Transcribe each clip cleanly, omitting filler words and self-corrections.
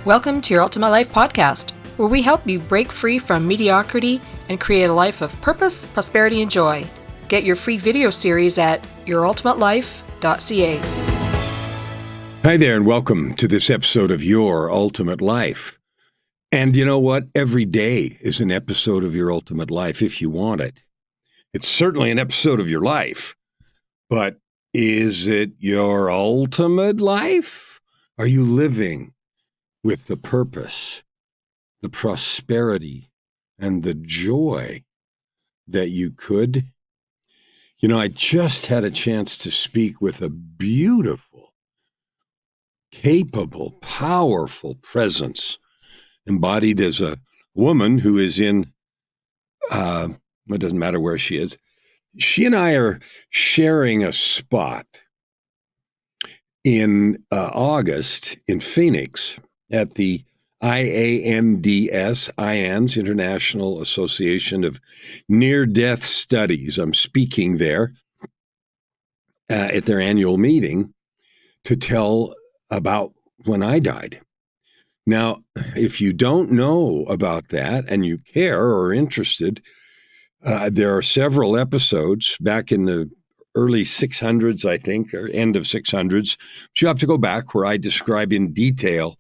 Welcome to Your Ultimate Life podcast, where we help you break free from mediocrity and create a life of purpose, prosperity, and joy. Get your free video series at yourultimatelife.ca. Hi there, and welcome to this episode of Your Ultimate Life. And you know what? Every day is an episode of Your Ultimate Life if you want it. It's certainly an episode of your life, but is it your ultimate life? Are you living with the purpose, the prosperity, and the joy that you could? You know, I just had a chance to speak with a beautiful, capable, powerful presence embodied as a woman who is in, it doesn't matter where she is. She and I are sharing a spot in August in Phoenix at the IANDS, International Association of Near-Death Studies. I'm speaking there at their annual meeting to tell about when I died. Now, if you don't know about that and you care or are interested, there are several episodes back in the early 600s, I think, or end of 600s. So you have to go back where I describe in detail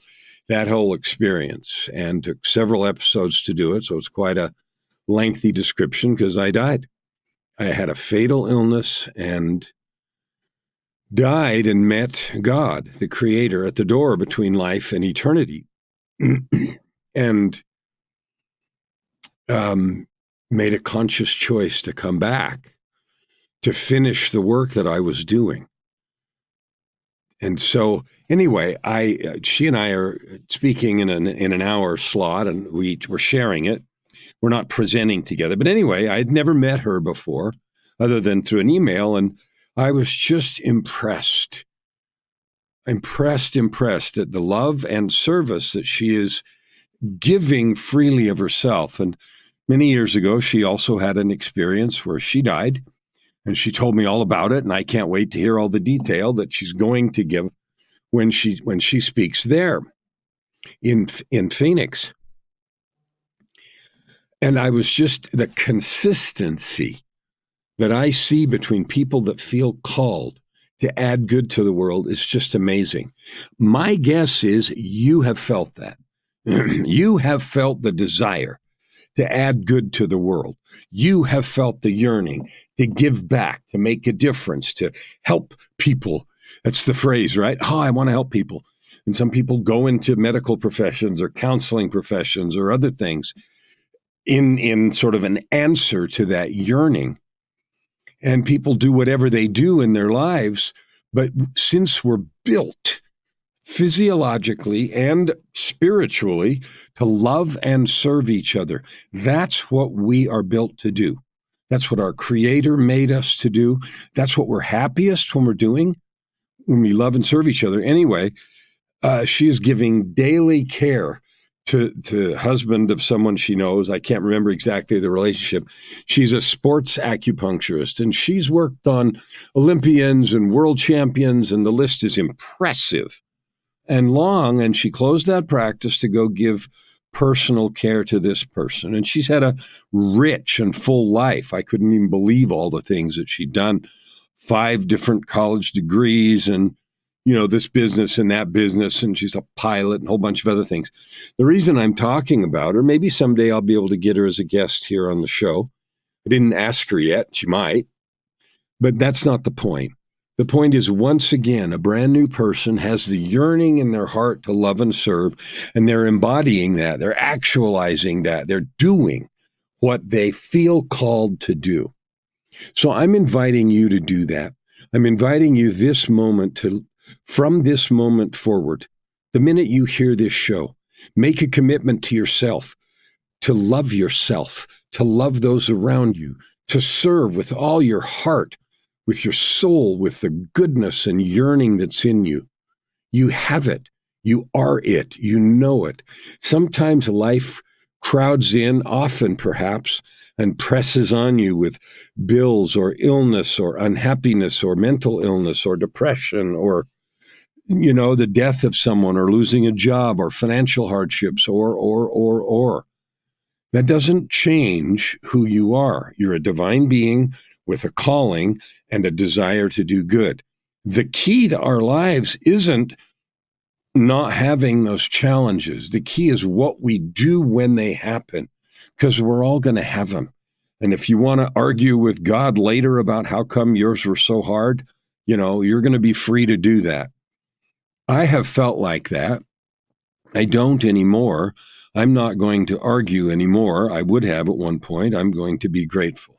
that whole experience, and took several episodes to do it. So it's quite a lengthy description because I died. I had a fatal illness and died and met God, the Creator, at the door between life and eternity. And made a conscious choice to come back to finish the work that I was doing. And so anyway, she and I are speaking in an hour slot, and we're sharing it. We're not presenting together. But anyway, I had never met her before other than through an email. And I was just impressed at the love and service that she is giving freely of herself. And many years ago, she also had an experience where she died, and she told me all about it. And I can't wait to hear all the detail that she's going to give when she speaks there in Phoenix. And I was just, the consistency that I see between people that feel called to add good to the world is just amazing. My guess is you have felt that. You have felt the desire to add good to the world. You have felt the yearning to give back, to make a difference, to help people. That's the phrase, right? Oh, I want to help people. And some people go into medical professions or counseling professions or other things in sort of an answer to that yearning. And people do whatever they do in their lives. But since we're built physiologically and spiritually to love and serve each other, that's what we are built to do. That's what our Creator made us to do. That's what we're happiest when we're doing, when we love and serve each other. Anyway, she is giving daily care to husband of someone she knows. I can't remember exactly the relationship. She's a sports acupuncturist, and she's worked on Olympians and world champions, and the list is impressive and long. And she closed that practice to go give personal care to this person. And she's had a rich and full life. I couldn't even believe all the things that she'd done. 5 different college degrees, and this business and that business, and she's a pilot and a whole bunch of other things. The reason I'm talking about her, maybe someday I'll be able to get her as a guest here on the show. I didn't ask her yet. She might. But that's not the point. The point is, once again, a brand new person has the yearning in their heart to love and serve, and they're embodying that. They're actualizing that. They're doing what they feel called to do. So I'm inviting you to do that. I'm inviting you this moment from this moment forward, the minute you hear this show, make a commitment to yourself, to love those around you, to serve with all your heart, with your soul, with the goodness and yearning that's in you. You have it. You are it. You know it. Sometimes life crowds in, often perhaps, and presses on you with bills or illness or unhappiness or mental illness or depression or the death of someone or losing a job or financial hardships or. That doesn't change who you are. You're a divine being with a calling and a desire to do good. The key to our lives isn't not having those challenges. The key is what we do when they happen, because we're all going to have them. And if you want to argue with God later about how come yours were so hard, you're going to be free to do that. I have felt like that. I don't anymore. I'm not going to argue anymore. I would have at one point. I'm going to be grateful.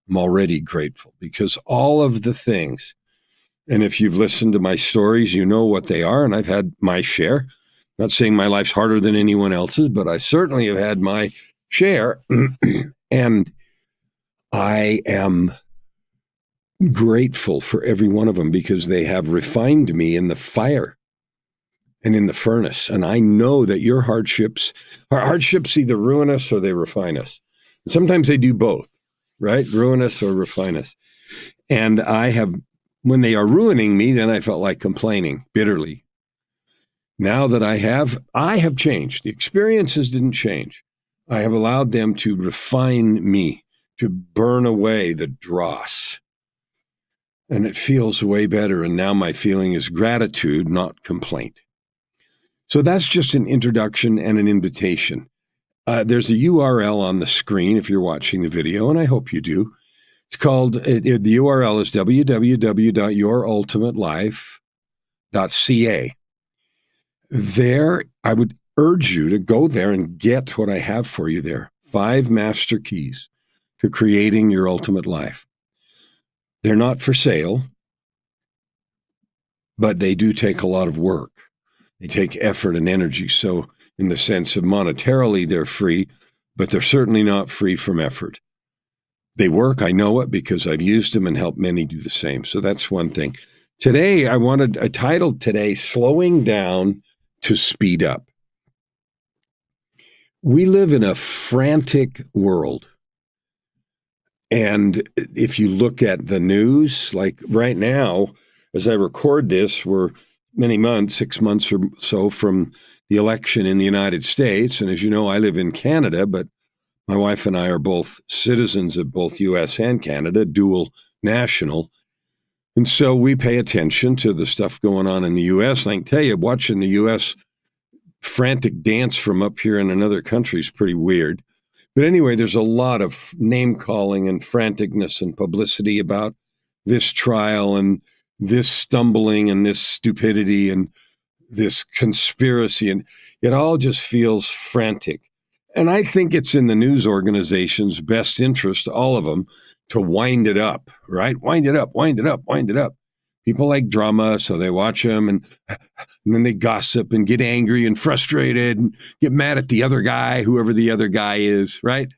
I'm already grateful because all of the things, and if you've listened to my stories, you know what they are, and I've had my share. Not saying my life's harder than anyone else's, but I certainly have had my share. And I am grateful for every one of them because they have refined me in the fire and in the furnace. And I know that your hardships either ruin us or they refine us. And sometimes they do both, right? Ruin us or refine us. And when they are ruining me, then I felt like complaining bitterly. Now that I have changed. The experiences didn't change. I have allowed them to refine me, to burn away the dross. And it feels way better. And now my feeling is gratitude, not complaint. So that's just an introduction and an invitation. There's a URL on the screen if you're watching the video, and I hope you do. It's called, the URL is www.yourultimatelife.ca. There, I would urge you to go there and get what I have for you there. 5 master keys to creating your ultimate life. They're not for sale, but they do take a lot of work. They take effort and energy. So in the sense of monetarily, they're free, but they're certainly not free from effort. They work. I know it because I've used them and helped many do the same. So that's one thing. Today, I titled today, Slowing Down to Speed Up. We live in a frantic world. And if you look at the news, like right now, as I record this, we're many months, 6 months or so from the election in the United States. And as you know, I live in Canada, but my wife and I are both citizens of both U.S. and Canada, dual national. And so we pay attention to the stuff going on in the U.S. And I can tell you, watching the U.S. frantic dance from up here in another country is pretty weird. But anyway, there's a lot of name calling and franticness and publicity about this trial and this stumbling and this stupidity and this conspiracy. And it all just feels frantic. And I think it's in the news organization's best interest, all of them, to wind it up, right? Wind it up, wind it up, wind it up. People like drama, so they watch them and then they gossip and get angry and frustrated and get mad at the other guy, whoever the other guy is, right?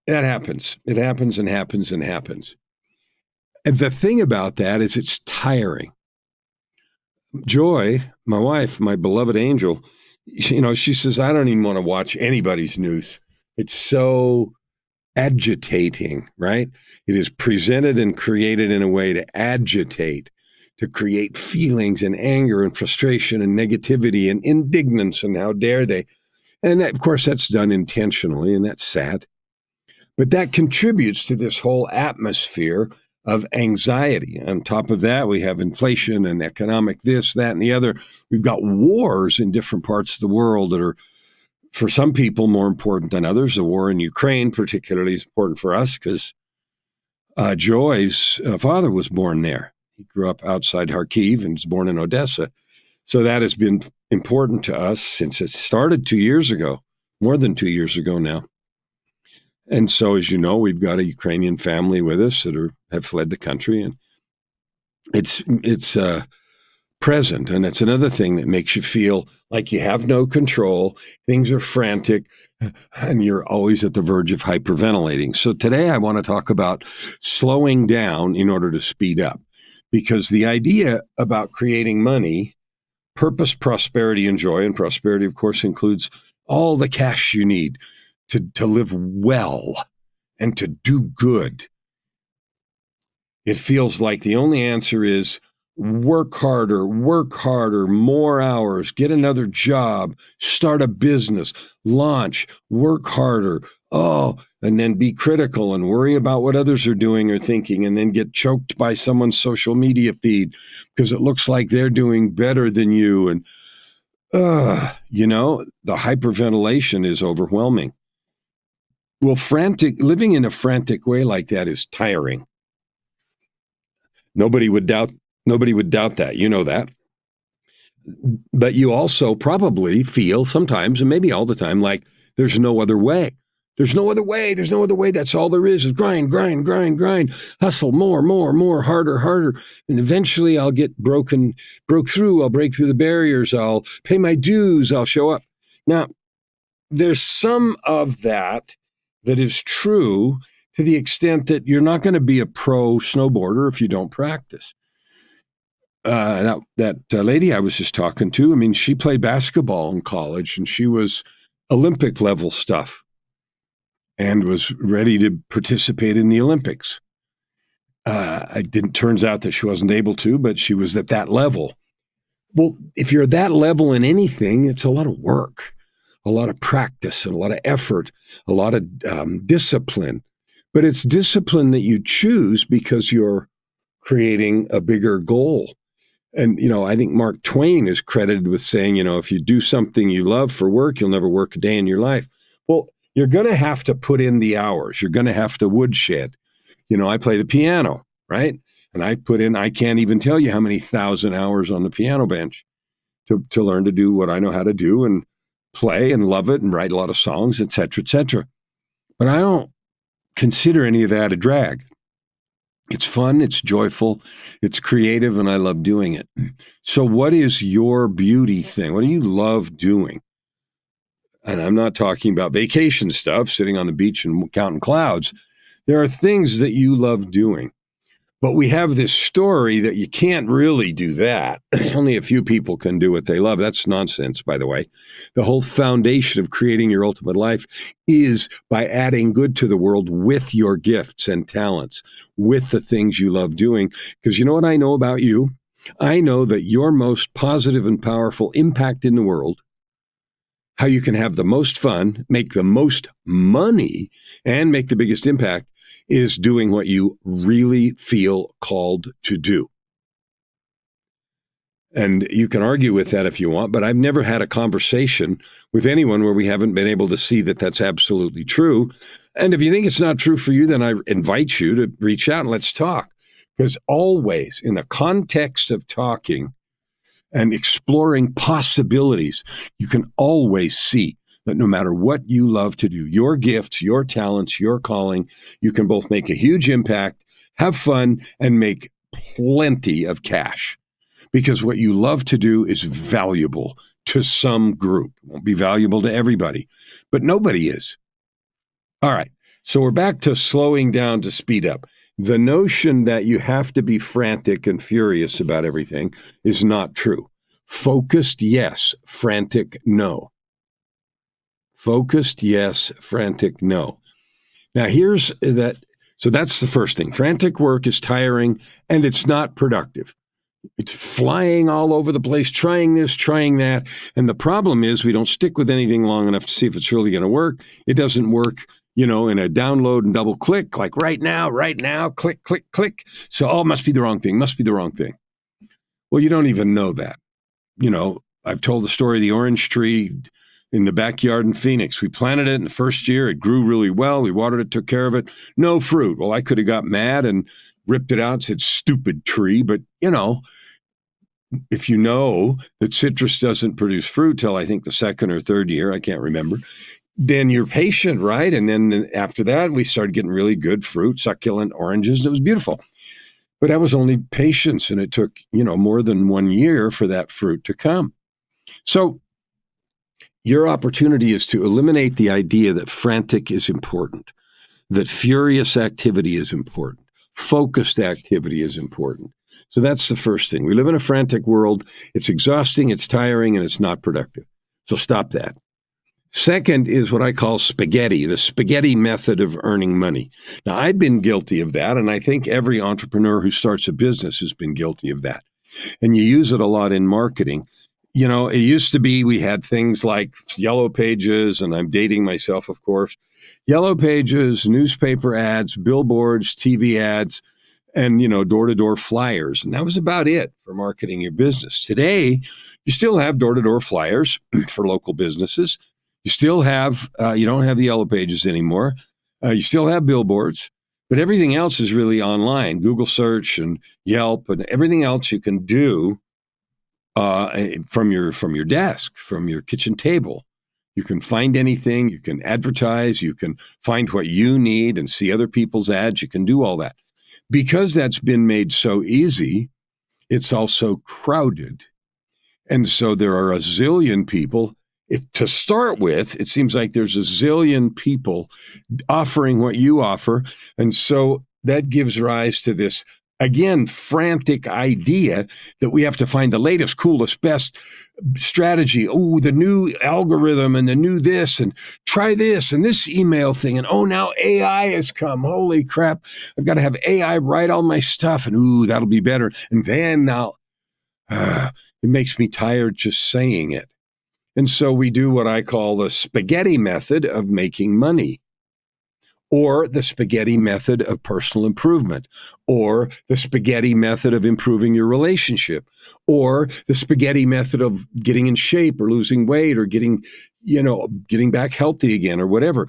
That happens. It happens and happens and happens. And the thing about that is it's tiring. Joy, my wife, my beloved angel, she says, I don't even want to watch anybody's news. It's so agitating, right? It is presented and created in a way to agitate, to create feelings and anger and frustration and negativity and indignance and how dare they. And of course, that's done intentionally, and that's sad. But that contributes to this whole atmosphere of anxiety. On top of that, we have inflation and economic this, that, and the other. We've got wars in different parts of the world that are, for some people, more important than others. The war in Ukraine particularly is important for us because Joy's father was born there. He grew up outside Kharkiv and was born in Odessa. So that has been important to us since it started 2 years ago, more than 2 years ago now. And so, as you know, we've got a Ukrainian family with us that have fled the country, and it's present. And it's another thing that makes you feel like you have no control. Things are frantic, and you're always at the verge of hyperventilating. So today I want to talk about slowing down in order to speed up, because the idea about creating money, purpose, prosperity, and joy, and prosperity, of course, includes all the cash you need to live well and to do good. It feels like the only answer is work harder, more hours, get another job, start a business, launch, work harder. Oh, and then be critical and worry about what others are doing or thinking, and then get choked by someone's social media feed because it looks like they're doing better than you. And, the hyperventilation is overwhelming. Well, living in a frantic way like that is tiring. Nobody would doubt that. You know that. But you also probably feel sometimes, and maybe all the time, like there's no other way. There's no other way. There's no other way. That's all there is grind, grind, grind, grind, hustle more, harder, harder. And eventually I'll broke through. I'll break through the barriers. I'll pay my dues. I'll show up. Now, there's some of that is true to the extent that you're not going to be a pro snowboarder if you don't practice. That lady I was just talking to, I mean, she played basketball in college and she was Olympic level stuff and was ready to participate in the Olympics. Turns out that she wasn't able to, but she was at that level. Well, if you're at that level in anything, it's a lot of work, a lot of practice, and a lot of effort, a lot of discipline. But it's discipline that you choose because you're creating a bigger goal. And, I think Mark Twain is credited with saying, if you do something you love for work, you'll never work a day in your life. Well, you're going to have to put in the hours. You're going to have to woodshed. I play the piano, right? And I can't even tell you how many thousand hours on the piano bench to learn to do what I know how to do and play and love it and write a lot of songs, et cetera, et cetera. But I don't consider any of that a drag. It's fun, it's joyful, it's creative, and I love doing it. So what is your beauty thing? What do you love doing? And I'm not talking about vacation stuff, sitting on the beach and counting clouds. There are things that you love doing. But we have this story that you can't really do that. Only a few people can do what they love. That's nonsense, by the way. The whole foundation of creating your ultimate life is by adding good to the world with your gifts and talents, with the things you love doing. Because you know what I know about you? I know that your most positive and powerful impact in the world, how you can have the most fun, make the most money, and make the biggest impact is doing what you really feel called to do. And you can argue with that if you want, but I've never had a conversation with anyone where we haven't been able to see that that's absolutely true. And if you think it's not true for you, then I invite you to reach out and let's talk. Because always in the context of talking and exploring possibilities, you can always see that no matter what you love to do, your gifts, your talents, your calling, you can both make a huge impact, have fun, and make plenty of cash. Because what you love to do is valuable to some group. It won't be valuable to everybody, but nobody is. All right, so we're back to slowing down to speed up. The notion that you have to be frantic and furious about everything is not true. Focused, yes. Frantic, no. Focused, yes. Frantic, no. Now, here's that. So that's the first thing. Frantic work is tiring and it's not productive. It's flying all over the place, trying this, trying that. And the problem is we don't stick with anything long enough to see if it's really going to work. It doesn't work, in a download and double click, like right now, click, click, click. So, it must be the wrong thing, Well, you don't even know that. I've told the story of the orange tree in the backyard in Phoenix. We planted it in the first year. It grew really well. We watered it, took care of it. No fruit. Well, I could have got mad and ripped it out and said, stupid tree. But, if you know that citrus doesn't produce fruit till I think the second or third year, I can't remember, then you're patient, right? And then after that, we started getting really good fruit, succulent oranges. It was beautiful. But that was only patience, and it took, more than 1 year for that fruit to come. So your opportunity is to eliminate the idea that frantic is important, that furious activity is important, focused activity is important. So that's the first thing. We live in a frantic world. It's exhausting, it's tiring, and it's not productive. So stop that. Second is what I call spaghetti, the spaghetti method of earning money. Now, I've been guilty of that, and I think every entrepreneur who starts a business has been guilty of that. and you use it a lot in marketing. It used to be we had things like Yellow Pages, and I'm dating myself, of course, Yellow Pages, newspaper ads, billboards, TV ads, and, door-to-door flyers. And that was about it for marketing your business. Today, you still have door-to-door flyers for local businesses. You still have, you don't have the Yellow Pages anymore. You still have billboards, but everything else is really online. Google search and Yelp and everything else you can do from your desk, from your kitchen table. You can find anything, you can advertise, you can find what you need and see other people's ads. You can do all that. Because that's been made so easy, it's also crowded. And so there are a zillion people. To start with, it seems like there's a zillion people offering what you offer. And so that gives rise to this, again, frantic idea that we have to find the latest, coolest, best strategy. Oh, the new algorithm and the new this, and try this and this email thing. And now AI has come. Holy crap. I've got to have AI write all my stuff. And that'll be better. And then now it makes me tired just saying it. And so we do what I call the spaghetti method of making money, or the spaghetti method of personal improvement, or the spaghetti method of improving your relationship, or the spaghetti method of getting in shape or losing weight or getting back healthy again or whatever.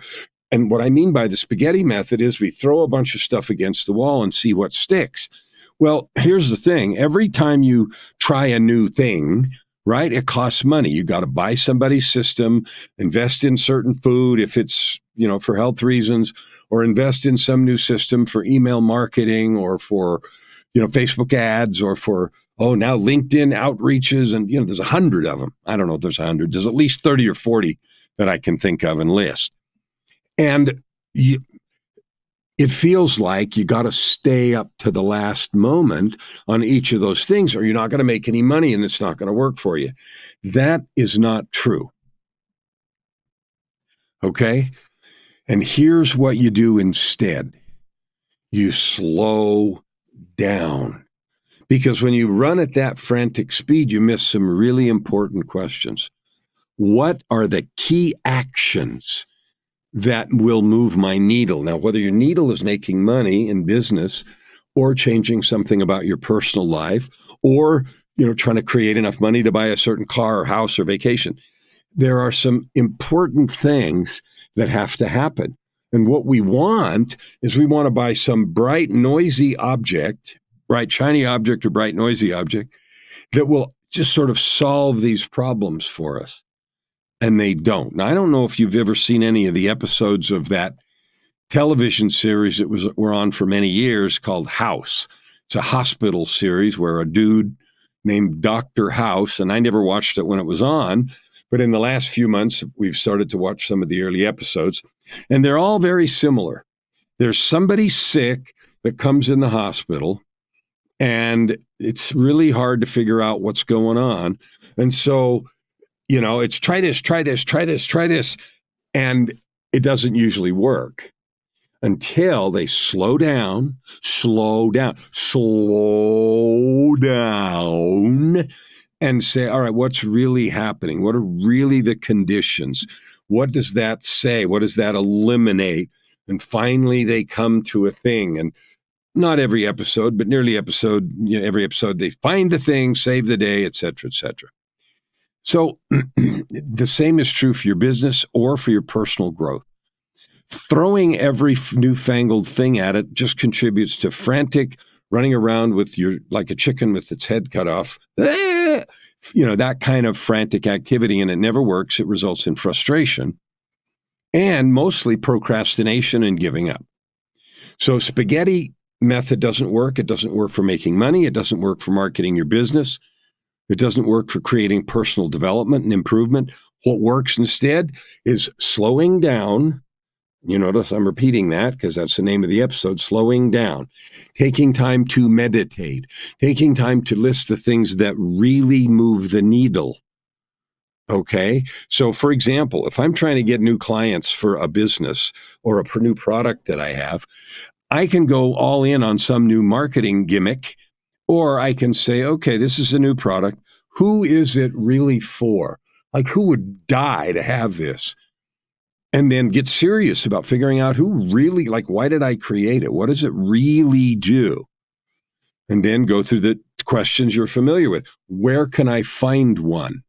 And what I mean by the spaghetti method is we throw a bunch of stuff against the wall and see what sticks. Well, here's the thing. Every time you try a new thing, right, it costs money. You got to buy somebody's system, invest in certain food if it's, for health reasons, or invest in some new system for email marketing or for, Facebook ads, or for, now LinkedIn outreaches. And, there's 100 of them. I don't know if there's 100. There's at least 30 or 40 that I can think of and list. And it feels like you got to stay up to the last moment on each of those things, or you're not going to make any money and it's not going to work for you. That is not true. Okay? And here's what you do instead. You slow down. Because when you run at that frantic speed, you miss some really important questions. What are the key actions that will move my needle? Now, whether your needle is making money in business or changing something about your personal life, or, trying to create enough money to buy a certain car or house or vacation, there are some important things that have to happen. And what we want is we want to buy some bright, noisy object, bright, shiny object or bright, noisy object that will just sort of solve these problems for us. And they don't. Now, I don't know if you've ever seen any of the episodes of that television series that were on for many years called House. It's a hospital series where a dude named Dr. House, and I never watched it when it was on, but in the last few months, we've started to watch some of the early episodes, and they're all very similar. There's somebody sick that comes in the hospital, and it's really hard to figure out what's going on. And so, it's try this, try this, try this, try this. And it doesn't usually work until they slow down, and say, all right, what's really happening? What are really the conditions? What does that say? What does that eliminate? And finally, they come to a thing. And not every episode, but nearly every episode, they find the thing, save the day, et cetera, et cetera. So the same is true for your business or for your personal growth. Throwing every newfangled thing at it just contributes to frantic running around like a chicken with its head cut off, that kind of frantic activity, and it never works. It results in frustration and mostly procrastination and giving up. So spaghetti method doesn't work. It doesn't work for making money. It doesn't work for marketing your business. It doesn't work for creating personal development and improvement. What works instead is slowing down. You notice I'm repeating that because that's the name of the episode, slowing down, taking time to meditate, taking time to list the things that really move the needle. Okay. So for example, if I'm trying to get new clients for a business or a new product that I have, I can go all in on some new marketing gimmick Or I can say, okay, this is a new product. Who is it really for? Like, who would die to have this? And then get serious about figuring out who really, like, why did I create it? What does it really do? And then go through the questions you're familiar with. Where can I find one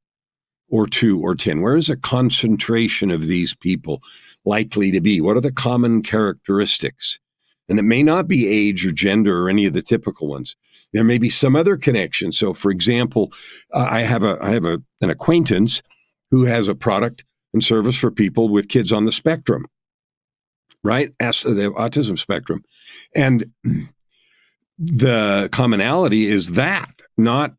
or two or 10? Where is a concentration of these people likely to be? What are the common characteristics? And it may not be age or gender or any of the typical ones. There may be some other connection. So, for example, I have an acquaintance who has a product and service for people with kids on the spectrum, right? The autism spectrum. And the commonality is that, not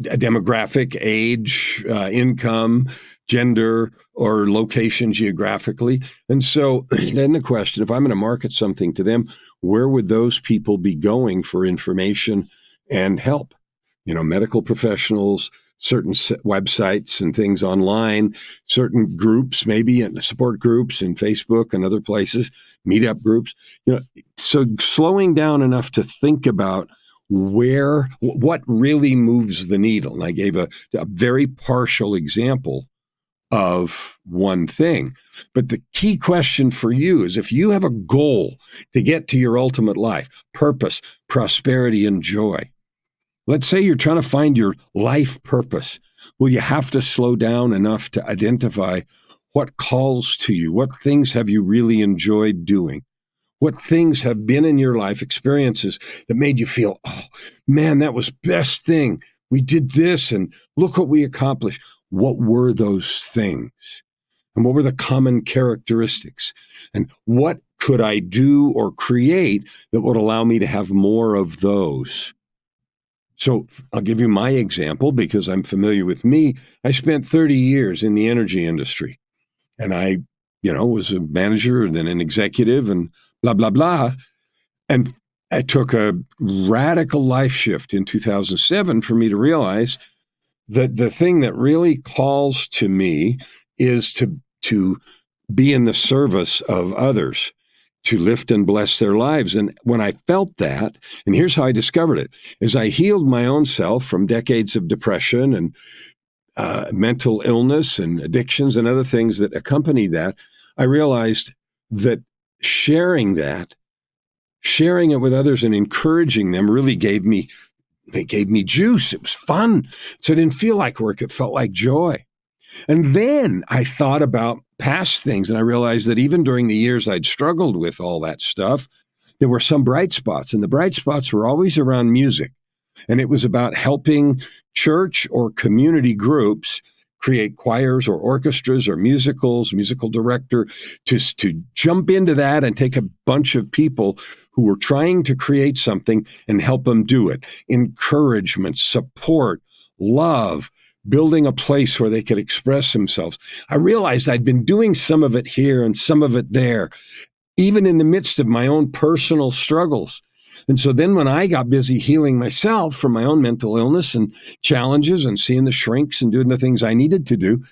a demographic, age, income, gender, or location geographically. And so then the question, if I'm going to market something to them, where would those people be going for information and help? Medical professionals, certain websites and things online, certain groups, maybe in support groups in Facebook and other places, meetup groups. So slowing down enough to think about what really moves the needle. And I gave a very partial example of one thing. But the key question for you is, if you have a goal to get to your ultimate life, purpose, prosperity, and joy, let's say you're trying to find your life purpose. Well, you have to slow down enough to identify what calls to you. What things have you really enjoyed doing? What things have been in your life, experiences that made you feel, oh, man, that was best thing. We did this and look what we accomplished. What were those things? And what were the common characteristics? And what could I do or create that would allow me to have more of those? So I'll give you my example because I'm familiar with me. I spent 30 years in the energy industry, and I was a manager and then an executive and blah, blah, blah. And I took a radical life shift in 2007 for me to realize that the thing that really calls to me is to be in the service of others, to lift and bless their lives. And when I felt that, and here's how I discovered it, is I healed my own self from decades of depression and mental illness and addictions and other things that accompany that. I realized that sharing it with others and encouraging them really gave me juice. It was fun. So it didn't feel like work. It felt like joy. And then I thought about past things, and I realized that even during the years I'd struggled with all that stuff, there were some bright spots, and the bright spots were always around music. And it was about helping church or community groups create choirs or orchestras or musicals, musical director, to jump into that and take a bunch of people who were trying to create something and help them do it. Encouragement, support, love, building a place where they could express themselves. I realized I'd been doing some of it here and some of it there, even in the midst of my own personal struggles. And so then when I got busy healing myself from my own mental illness and challenges and seeing the shrinks and doing the things I needed to do,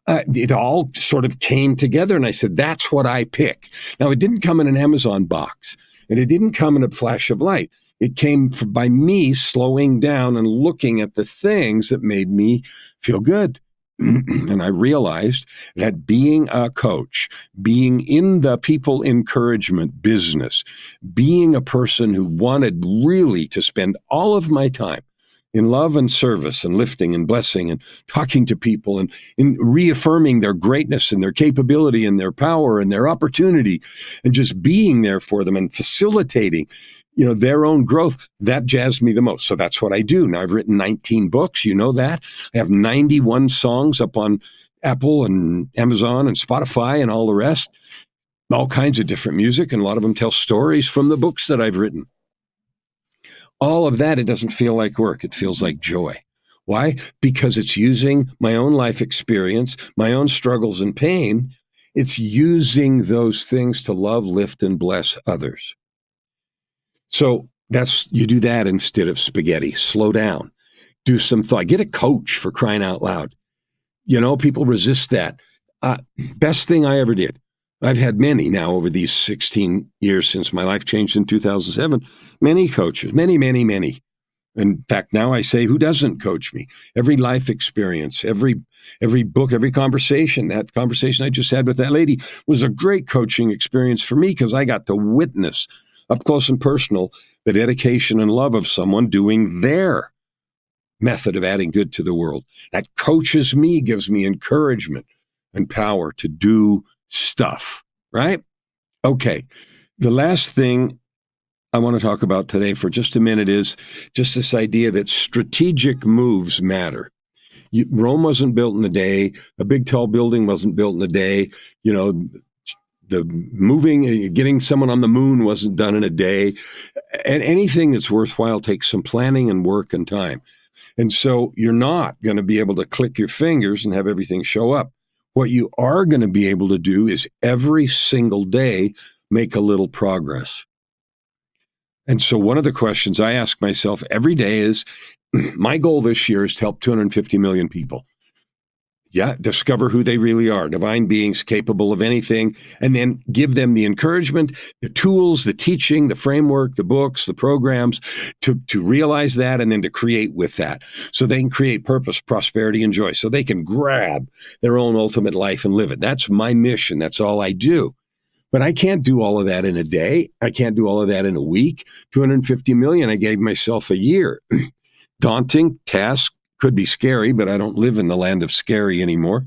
it all sort of came together. And I said, that's what I pick. Now, it didn't come in an Amazon box, and it didn't come in a flash of light. It came by me slowing down and looking at the things that made me feel good. And I realized that being a coach, being in the people encouragement business, being a person who wanted really to spend all of my time in love and service and lifting and blessing and talking to people and in reaffirming their greatness and their capability and their power and their opportunity and just being there for them and facilitating their own growth, that jazzed me the most. So that's what I do. Now, I've written 19 books. You know that. I have 91 songs up on Apple and Amazon and Spotify and all the rest. All kinds of different music, and a lot of them tell stories from the books that I've written. All of that, it doesn't feel like work. It feels like joy. Why? Because it's using my own life experience, my own struggles and pain. It's using those things to love, lift, and bless others. So you do that instead of spaghetti. Slow down. Do some thought. Get a coach, for crying out loud. People resist that. Best thing I ever did. I've had many now over these 16 years since my life changed in 2007. Many coaches, many, many, many. In fact, now I say, who doesn't coach me? Every life experience, every book, every conversation, that conversation I just had with that lady was a great coaching experience for me because I got to witness up close and personal the dedication and love of someone doing their method of adding good to the world. That coaches me, gives me encouragement and power to do stuff, right? Okay. The last thing I want to talk about today for just a minute is just this idea that strategic moves matter. Rome wasn't built in a day. A big, tall building wasn't built in a day. The getting someone on the moon wasn't done in a day. And anything that's worthwhile takes some planning and work and time. And so you're not going to be able to click your fingers and have everything show up. What you are going to be able to do is every single day make a little progress. And so one of the questions I ask myself every day is, my goal this year is to help 250 million people. Yeah, discover who they really are, divine beings capable of anything, and then give them the encouragement, the tools, the teaching, the framework, the books, the programs to realize that and then to create with that so they can create purpose, prosperity, and joy, so they can grab their own ultimate life and live it. That's my mission. That's all I do. But I can't do all of that in a day. I can't do all of that in a week. 250 million, I gave myself a year. Daunting task, could be scary, but I don't live in the land of scary anymore.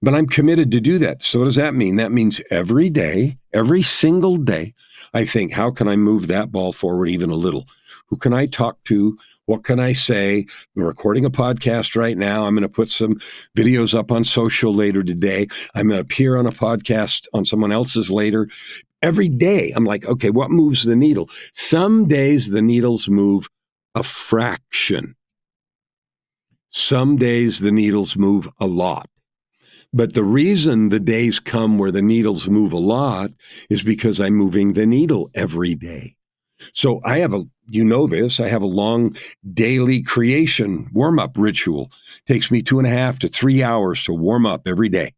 But I'm committed to do that. So what does that mean? That means every day, every single day, I think, how can I move that ball forward even a little? Who can I talk to? What can I say? I'm recording a podcast right now. I'm going to put some videos up on social later today. I'm going to appear on a podcast on someone else's later. Every day, I'm like, okay, what moves the needle? Some days the needles move a fraction. Some days the needles move a lot. But the reason the days come where the needles move a lot is because I'm moving the needle every day. So I have I have a long daily creation warm-up ritual. It takes me 2.5 to 3 hours to warm up every day.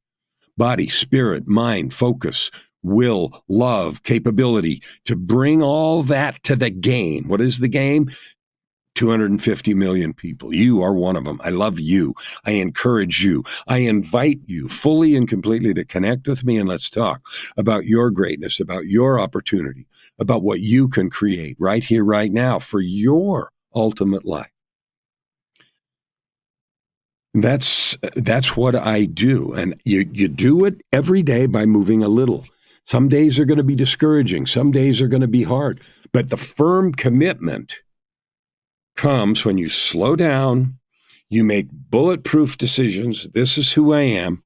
Body, spirit, mind, focus, will, love, capability, to bring all that to the game. What is the game? 250 million people. You are one of them. I love you. I encourage you. I invite you fully and completely to connect with me, and let's talk about your greatness, about your opportunity, about what you can create right here, right now for your ultimate life. That's what I do. And you do it every day by moving a little. Some days are going to be discouraging. Some days are going to be hard. But the firm commitment comes when you slow down, you make bulletproof decisions. This is who I am,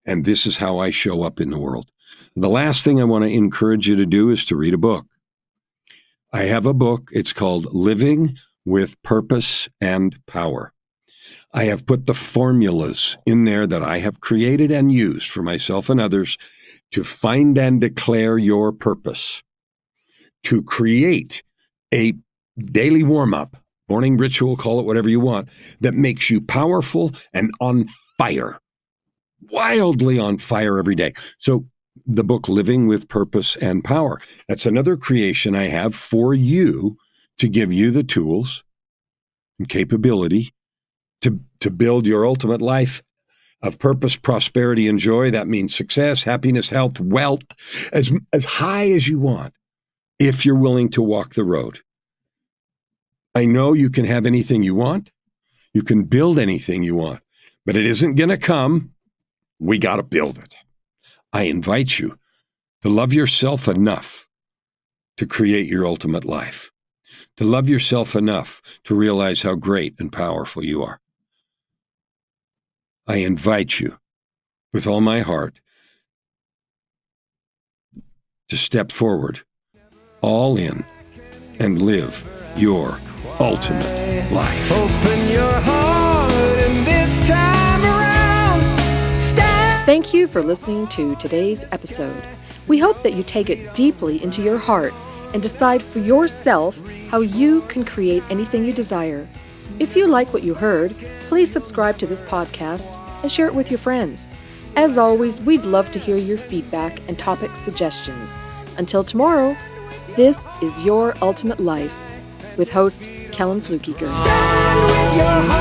and this is how I show up in the world. The last thing I want to encourage you to do is to read a book. I have a book. It's called Living with Purpose and Power. I have put the formulas in there that I have created and used for myself and others to find and declare your purpose, to create a daily warm-up, morning ritual, call it whatever you want, that makes you powerful and on fire, wildly on fire every day. So the book, Living with Purpose and Power, that's another creation I have for you to give you the tools and capability to build your ultimate life of purpose, prosperity, and joy. That means success, happiness, health, wealth, as high as you want, if you're willing to walk the road. I know you can have anything you want. You can build anything you want, but it isn't going to come. We got to build it. I invite you to love yourself enough to create your ultimate life, to love yourself enough to realize how great and powerful you are. I invite you with all my heart to step forward, all in, and live your ultimate life. Open your heart and this time around, stand. Thank you for listening to today's episode. We hope that you take it deeply into your heart and decide for yourself how you can create anything you desire. If you like what you heard, please subscribe to this podcast and share it with your friends. As always, we'd love to hear your feedback and topic suggestions. Until tomorrow, this is your ultimate life. with host Kellen Flukiger. Stand with your